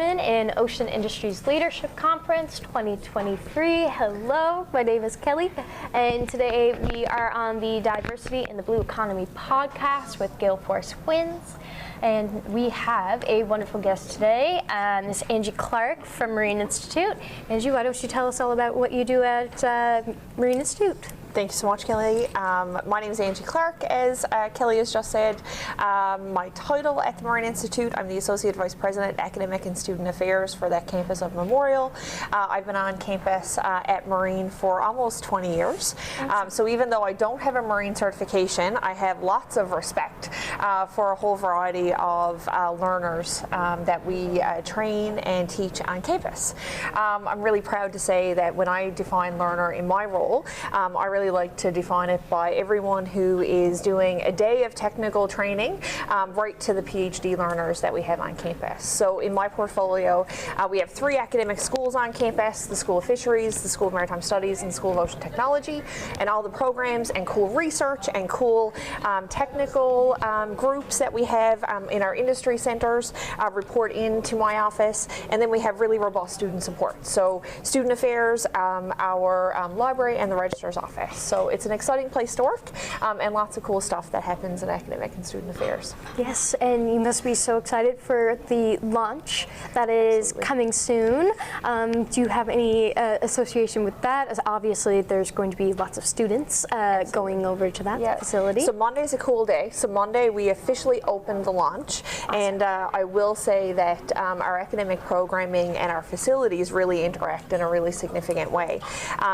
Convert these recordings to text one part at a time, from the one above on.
Women in Ocean Industries Leadership Conference 2023. Hello, my name is Kelly, and today we are on the Diversity in the Blue Economy podcast with Gale Force Wins. And we have a wonderful guest today, Ms. Angie Clarke from Marine Institute. Angie, why don't you tell us all about what you do at Marine Institute? Thank you so much, Kelly. My name is Angie Clarke, as Kelly has just said. My title at the Marine Institute, I'm the Associate Vice President, Academic and Student Affairs for that campus of Memorial. I've been on campus at Marine for almost 20 years. So even though I don't have a Marine certification, I have lots of respect for a whole variety of learners that we train and teach on campus. I'm really proud to say that when I define learner in my role, I really like to define it by everyone who is doing a day of technical training right to the PhD learners that we have on campus. So in my portfolio, we have 3 academic schools on campus: the School of Fisheries, the School of Maritime Studies, and the School of Ocean Technology. And all the programs and cool research and cool technical groups that we have in our industry centers report into my office. And then we have really robust student support. So student affairs, our library, and the registrar's office. So it's an exciting place to work, and lots of cool stuff that happens in academic and student affairs. Yes, and you must be so excited for the launch that is coming soon. Do you have any association with that? As obviously, there's going to be lots of students going over to that facility. So Monday's a cool day. So Monday we officially opened the launch, and I will say that our academic programming and our facilities really interact in a really significant way.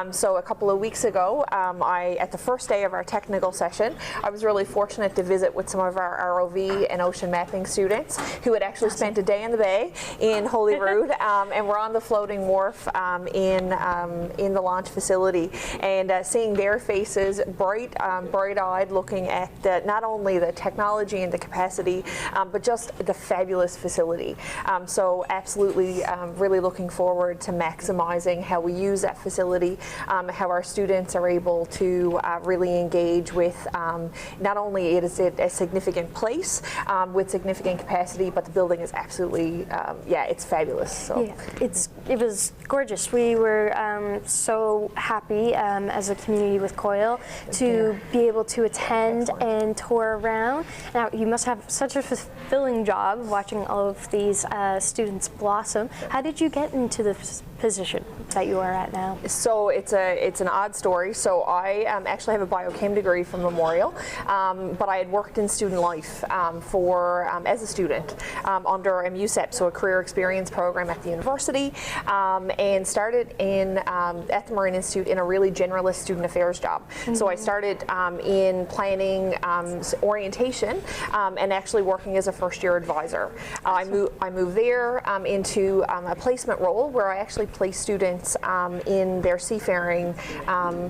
So a couple of weeks ago, at the first day of our technical session, I was really fortunate to visit with some of our ROV and ocean mapping students who had actually spent a day in the bay in Holyrood, and were on the floating wharf in the launch facility, and seeing their faces bright-eyed, looking at not only the technology and the capacity, but just the fabulous facility. So absolutely, really looking forward to maximizing how we use that facility, how our students are able to really engage with not only is it a significant place with significant capacity, but the building is absolutely, it's fabulous. So. Yeah, it was gorgeous. We were so happy as a community with COIL to be able to attend and tour around. Now, you must have such a fulfilling job watching all of these students blossom. How did you get into the position that you are at now? So it's an odd story. So I actually have a biochem degree from Memorial, but I had worked in student life as a student under MUSEP, so a career experience program at the university, and started at the Marine Institute in a really generalist student affairs job. So I started in planning orientation and actually working as a first-year advisor. I moved there into a placement role where I actually place students in their seafaring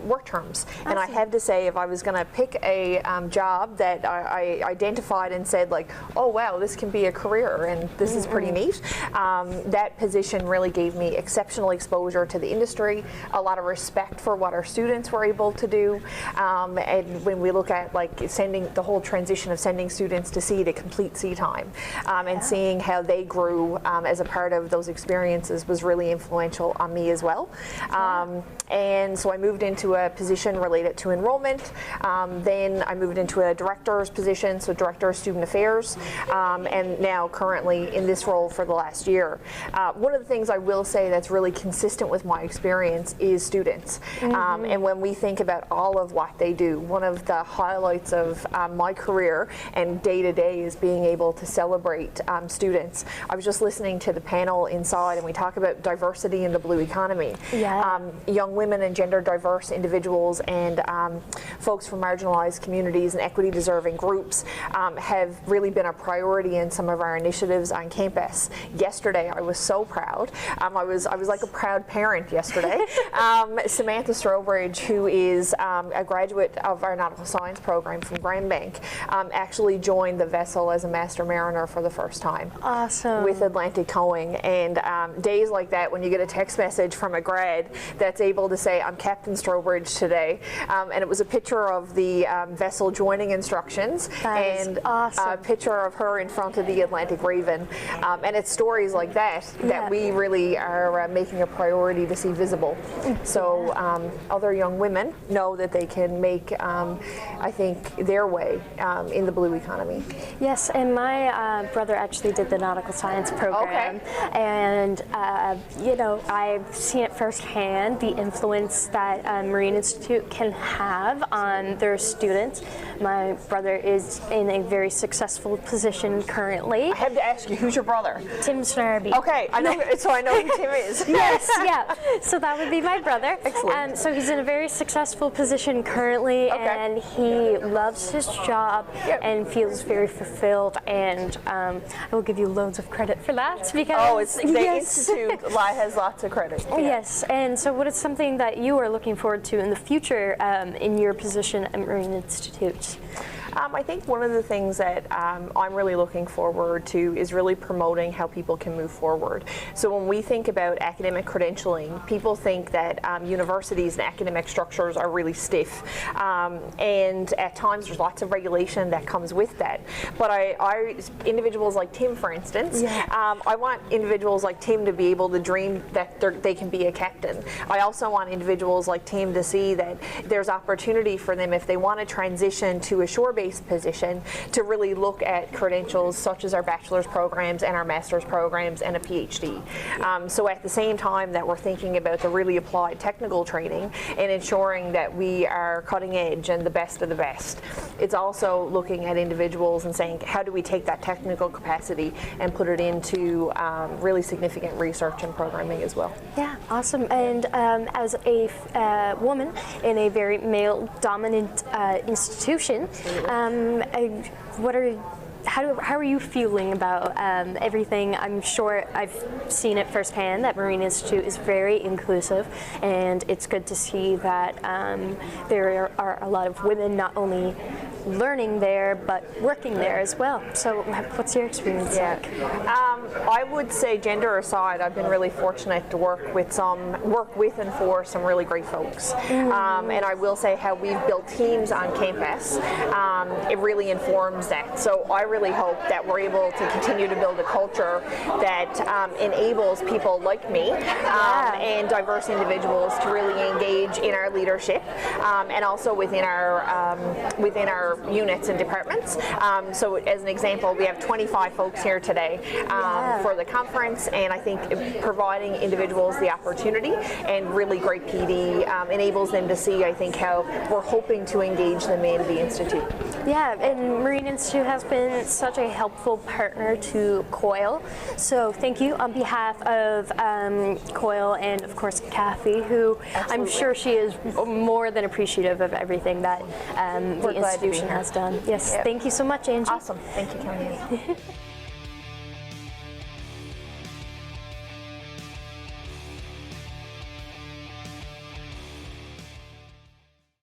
work terms. And I had to say, if I was going to pick a job that I identified and said, like, oh wow, this can be a career and this is pretty neat, that position really gave me exceptional exposure to the industry, a lot of respect for what our students were able to do, and when we look at like the whole transition of sending students to sea to complete sea time, and seeing how they grew as a part of those experiences was really influential on me as well. And so I moved into a position related to enrollment. Then I moved into a director's position, so director of student affairs, and now currently in this role for the last year. One of the things I will say that's really consistent with my experience is students. And when we think about all of what they do, one of the highlights of my career and day to day is being able to celebrate students. I was just listening to the panel inside, and we talk about diversity in the blue economy. Young women and gender diverse individuals and folks from marginalized communities and equity deserving groups have really been a priority in some of our initiatives on campus. Yesterday I was so proud. I was like a proud parent yesterday. Samantha Strobridge, who is a graduate of our nautical science program from Grand Bank, actually joined the vessel as a master mariner for the first time. Awesome. With Atlantic Towing. And days like that, when you get a text message from a grad that's able to say, I'm Captain Strobridge today. And it was a picture of the vessel joining instructions and awesome. a picture of her in front of the Atlantic Raven. And it's stories like that that we really are making a priority to see visible. So other young women know that they can make, I think, their way in the blue economy. Yes, and my brother actually did the nautical science program, and you know, I've seen it firsthand, the influence that Marine Institute can have on their students. My brother is in a very successful position currently. I have to ask you, who's your brother? Tim Snarby. Okay, I know, so I know who Tim is. Yes, yeah. So that would be my brother. Excellent. So he's in a very successful position currently, and he loves his job and feels very fulfilled. And I will give you loads of credit for that because it's the Institute has lots of credit. Yes, and so what is something that you are looking forward to in the future in your position at Marine Institute? I think one of the things that I'm really looking forward to is really promoting how people can move forward. So when we think about academic credentialing, people think that universities and academic structures are really stiff, and at times there's lots of regulation that comes with that. But individuals like Tim, for instance, I want individuals like Tim to be able to dream that they can be a captain. I also want individuals like Tim to see that there's opportunity for them if they want to transition to a shore-based position to really look at credentials such as our bachelor's programs and our master's programs and a PhD. So at the same time that we're thinking about the really applied technical training and ensuring that we are cutting edge and the best of the best, it's also looking at individuals and saying, how do we take that technical capacity and put it into really significant research and programming as well. Yeah, awesome. And as a woman in a very male-dominant institution, how are you feeling about everything? I'm sure I've seen it firsthand that Marine Institute is very inclusive, and it's good to see that there are a lot of women not only learning there but working there as well. So what's your experience like? I would say, gender aside, I've been really fortunate to work with and for some really great folks. And I will say how we've built teams on campus, it really informs that. So I really hope that we're able to continue to build a culture that enables people like me and diverse individuals to really engage in our leadership and also within our units and departments. So as an example, we have 25 folks here today for the conference, and I think providing individuals the opportunity and really great PD enables them to see, I think, how we're hoping to engage them in the Institute. Yeah, and Marine Institute has been such a helpful partner to COIL. So thank you on behalf of COIL and of course Kathy, who I'm sure she is more than appreciative of everything that the institution has done. Yes, thank you so much, Angie. Awesome. Thank you, Kelly.